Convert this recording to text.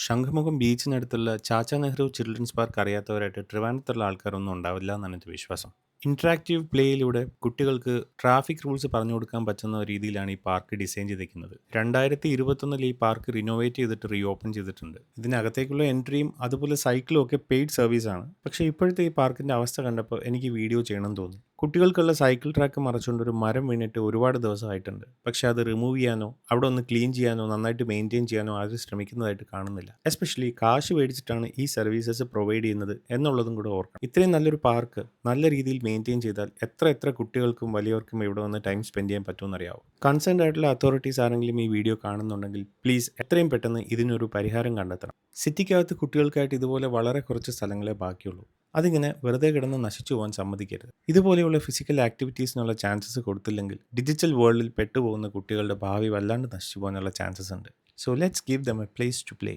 Shankhumukham ബീച്ചിനടുത്തുള്ള ചാച്ചാ Nehru children's park അറിയാത്തവരായിട്ട് ട്രിവാൻഡ്രത്തുള്ള ആൾക്കാരൊന്നും ഉണ്ടാവില്ല എന്നാണ് എൻ്റെ വിശ്വാസം. ഇൻട്രാക്റ്റീവ് പ്ലേയിലൂടെ കുട്ടികൾക്ക് ട്രാഫിക് റൂൾസ് പറഞ്ഞു കൊടുക്കാൻ പറ്റുന്ന രീതിയിലാണ് ഈ പാർക്ക് ഡിസൈൻ ചെയ്തിരിക്കുന്നത്. 2021 ഈ പാർക്ക് റിനോവേറ്റ് ചെയ്തിട്ട് റീഓപ്പൺ ചെയ്തിട്ടുണ്ട്. ഇതിനകത്തേക്കുള്ള എൻട്രിയും അതുപോലെ സൈക്കിളും ഒക്കെ പെയ്ഡ് സർവീസാണ്. പക്ഷേ ഇപ്പോഴത്തെ ഈ പാർക്കിൻ്റെ അവസ്ഥ കണ്ടപ്പോൾ എനിക്ക് വീഡിയോ ചെയ്യണമെന്ന് തോന്നി. കുട്ടികൾക്കുള്ള സൈക്കിൾ ട്രാക്ക് മറച്ചുകൊണ്ട് ഒരു മരം വീണിട്ട് ഒരുപാട് ദിവസമായിട്ടുണ്ട്. പക്ഷേ അത് റിമൂവ് ചെയ്യാനോ അവിടെ ഒന്ന് ക്ലീൻ ചെയ്യാനോ നന്നായിട്ട് മെയിൻറ്റെയിൻ ചെയ്യാനോ ആരും ശ്രമിക്കുന്നതായിട്ട് കാണുന്നില്ല. എസ്പെഷ്യലി കാശ് മേടിച്ചിട്ടാണ് ഈ സർവീസസ് പ്രൊവൈഡ് ചെയ്യുന്നത് എന്നുള്ളതും കൂടെ ഓർക്കണം. ഇത്രയും നല്ലൊരു പാർക്ക് നല്ല രീതിയിൽ മെയിൻറ്റെയിൻ ചെയ്താൽ എത്ര കുട്ടികൾക്കും വലിയവർക്കും ഇവിടെ വന്ന് ടൈം സ്പെൻഡ് ചെയ്യാൻ പറ്റുമെന്നറിയാവോ? കൺസേൺഡ് ആയിട്ടുള്ള അതോറിറ്റീസ് ആരെങ്കിലും ഈ വീഡിയോ കാണുന്നുണ്ടെങ്കിൽ പ്ലീസ് എത്രയും പെട്ടെന്ന് ഇതിനൊരു പരിഹാരം കണ്ടെത്തണം. സിറ്റിക്കകത്ത് കുട്ടികൾക്കായിട്ട് ഇതുപോലെ വളരെ കുറച്ച് സ്ഥലങ്ങളെ ബാക്കിയുള്ളൂ. അതിങ്ങനെ വെറുതെ കിടന്ന് നശിച്ചു പോകാൻ സമ്മതിക്കരുത്. ഇതുപോലെയുള്ള ഫിസിക്കൽ ആക്ടിവിറ്റീസിനുള്ള ചാൻസസ് കൊടുത്തില്ലെങ്കിൽ ഡിജിറ്റൽ വേൾഡിൽ പെട്ടുപോകുന്ന കുട്ടികളുടെ ഭാവി വല്ലാണ്ട് നശിച്ചു പോകാനുള്ള ചാൻസസ് ഉണ്ട്. So let's give them a place to play.